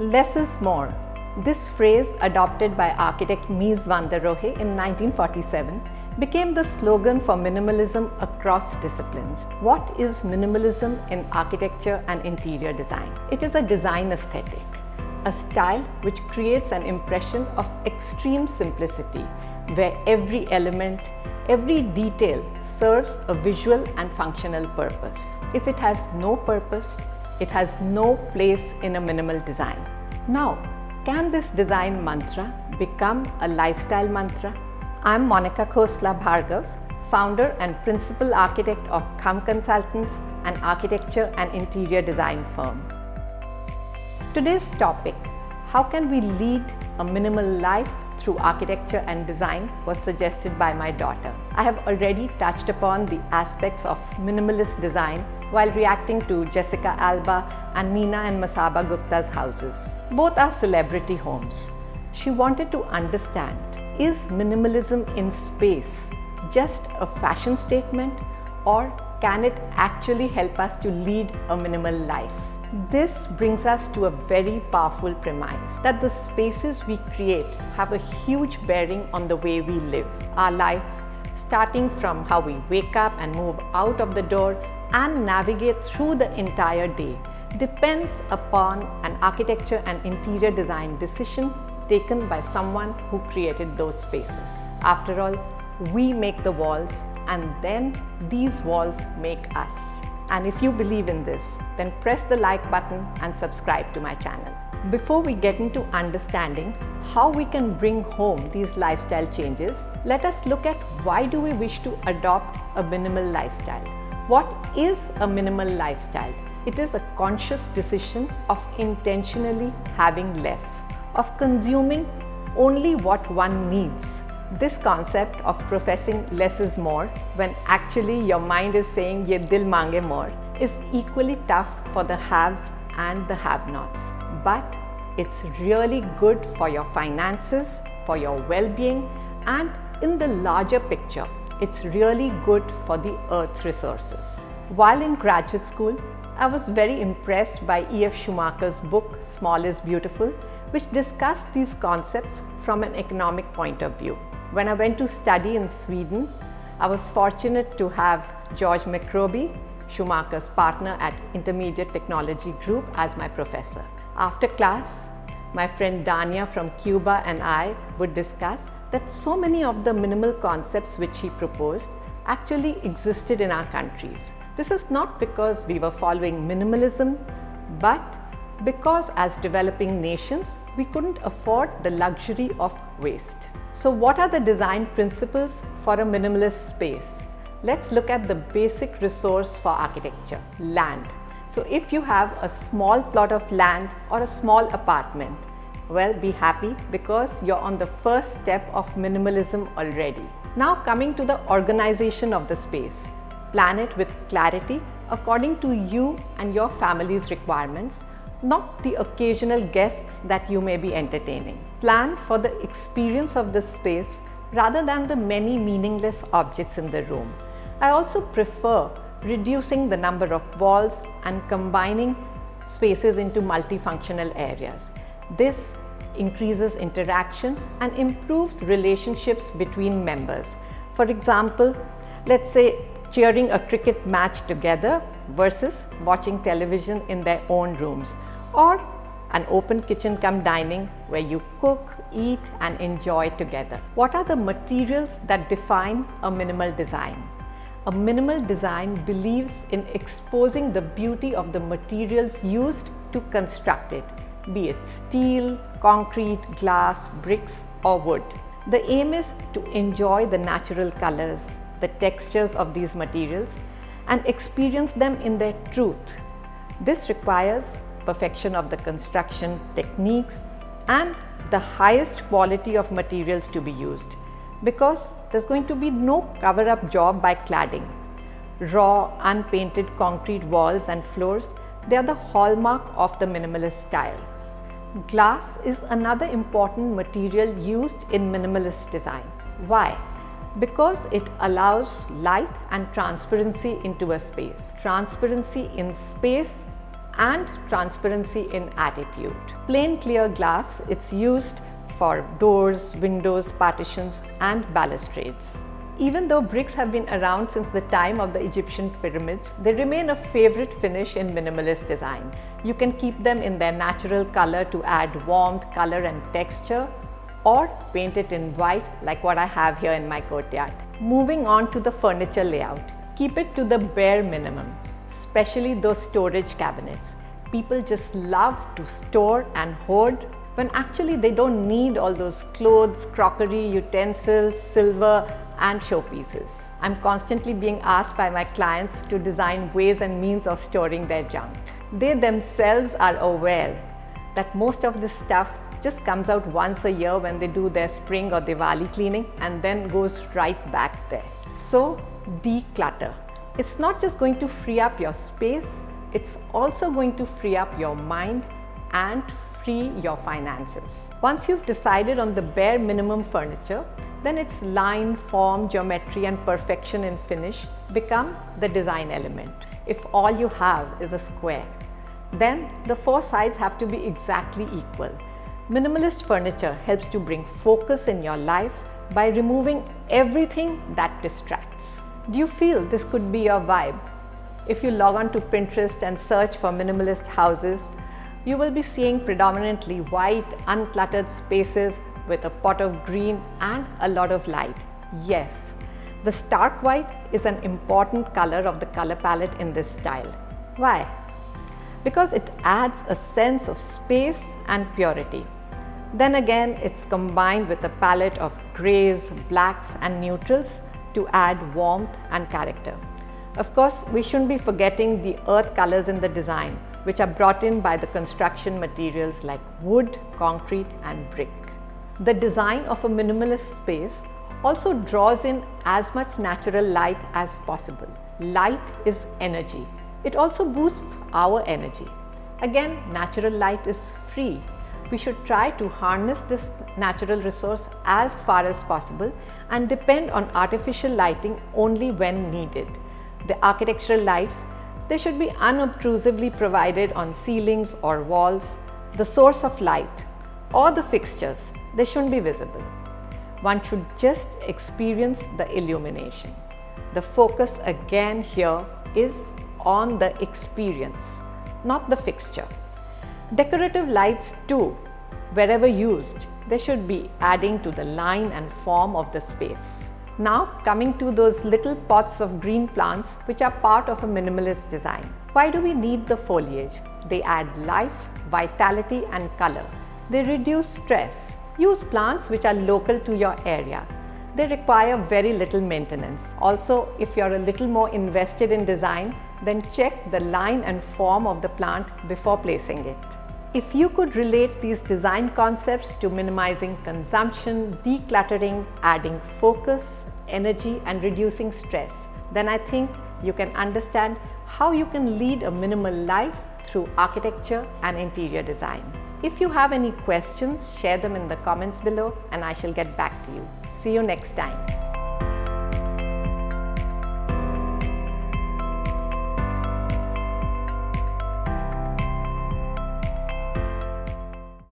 Less is more. This phrase, adopted by architect Mies van der Rohe in 1947, became the slogan for minimalism across disciplines. What is minimalism in architecture and interior design? It is a design aesthetic, a style which creates an impression of extreme simplicity, where every element, every detail serves a visual and functional purpose. If it has no purpose, it has no place in a minimal design. Now, can this design mantra become a lifestyle mantra? I'm Monica Khosla Bhargav, founder and principal architect of Kham Consultants, an architecture and interior design firm. Today's topic, how can we lead a minimal life through architecture and design, was suggested by my daughter. I have already touched upon the aspects of minimalist design while reacting to Jessica Alba and Nina and Masaba Gupta's houses. Both are celebrity homes. She wanted to understand, is minimalism in space just a fashion statement, or can it actually help us to lead a minimal life? This brings us to a very powerful premise that the spaces we create have a huge bearing on the way we live our life, starting from how we wake up and move out of the door and navigate through the entire day, depends upon an architecture and interior design decision taken by someone who created those spaces. After all, we make the walls, and then these walls make us. And if you believe in this, then press the like button and subscribe to my channel. Before we get into understanding how we can bring home these lifestyle changes, let us look at why do we wish to adopt a minimal lifestyle. What is a minimal lifestyle? It is a conscious decision of intentionally having less, of consuming only what one needs. This concept of professing less is more, when actually your mind is saying ye dil mange more, is equally tough for the haves and the have-nots. But it's really good for your finances, for your well-being, and in the larger picture, it's really good for the Earth's resources. While in graduate school, I was very impressed by E.F. Schumacher's book, Small is Beautiful, which discussed these concepts from an economic point of view. When I went to study in Sweden, I was fortunate to have George McRobie, Schumacher's partner at Intermediate Technology Group, as my professor. After class, my friend Dania from Cuba and I would discuss that so many of the minimal concepts which he proposed actually existed in our countries. This is not because we were following minimalism, but because as developing nations, we couldn't afford the luxury of waste. So what are the design principles for a minimalist space? Let's look at the basic resource for architecture, land. So if you have a small plot of land or a small apartment, well, be happy because you're on the first step of minimalism already. Now coming to the organization of the space. Plan it with clarity according to you and your family's requirements, not the occasional guests that you may be entertaining. Plan for the experience of the space rather than the many meaningless objects in the room. I also prefer reducing the number of walls and combining spaces into multifunctional areas. This increases interaction and improves relationships between members. For example, let's say cheering a cricket match together versus watching television in their own rooms, or an open kitchen cum dining where you cook, eat and enjoy together. What are the materials that define a minimal design? A minimal design believes in exposing the beauty of the materials used to construct it, be it steel, concrete, glass, bricks or wood. The aim is to enjoy the natural colors, the textures of these materials and experience them in their truth. This requires perfection of the construction techniques and the highest quality of materials to be used, because there's going to be no cover-up job by cladding. Raw, unpainted concrete walls and floors, they are the hallmark of the minimalist style. Glass is another important material used in minimalist design. Why? Because it allows light and transparency into a space. Transparency in space and transparency in attitude. Plain clear glass, it's used for doors, windows, partitions and balustrades. Even though bricks have been around since the time of the Egyptian pyramids, they remain a favorite finish in minimalist design. You can keep them in their natural color to add warmth, color and texture, or paint it in white like what I have here in my courtyard. Moving on to the furniture layout. Keep it to the bare minimum, especially those storage cabinets. People just love to store and hoard when actually they don't need all those clothes, crockery, utensils, silver and showpieces. I'm constantly being asked by my clients to design ways and means of storing their junk. They themselves are aware that most of this stuff just comes out once a year when they do their spring or Diwali cleaning and then goes right back there. So declutter. It's not just going to free up your space, it's also going to free up your mind and free your finances. Once you've decided on the bare minimum furniture, then its line, form, geometry and perfection in finish become the design element. If all you have is a square, then the four sides have to be exactly equal. Minimalist furniture helps to bring focus in your life by removing everything that distracts. Do you feel this could be your vibe? If you log on to Pinterest and search for minimalist houses, you will be seeing predominantly white, uncluttered spaces with a pot of green and a lot of light. Yes, the stark white is an important color of the color palette in this style. Why? Because it adds a sense of space and purity. Then again, it's combined with a palette of grays, blacks and neutrals to add warmth and character. Of course, we shouldn't be forgetting the earth colors in the design, which are brought in by the construction materials like wood, concrete and brick. The design of a minimalist space also draws in as much natural light as possible. Light is energy. It also boosts our energy. Again, natural light is free. We should try to harness this natural resource as far as possible and depend on artificial lighting only when needed. The architectural lights, they should be unobtrusively provided on ceilings or walls. The source of light or the fixtures, they shouldn't be visible. One should just experience the illumination. The focus again here is on the experience, not the fixture. Decorative lights too, wherever used, they should be adding to the line and form of the space. Now coming to those little pots of green plants which are part of a minimalist design. Why do we need the foliage? They add life, vitality and color. They reduce stress. Use plants which are local to your area. They require very little maintenance. Also, if you're a little more invested in design, then check the line and form of the plant before placing it. If you could relate these design concepts to minimizing consumption, decluttering, adding focus, energy and reducing stress, then I think you can understand how you can lead a minimal life through architecture and interior design. If you have any questions, share them in the comments below and I shall get back to you. See you next time.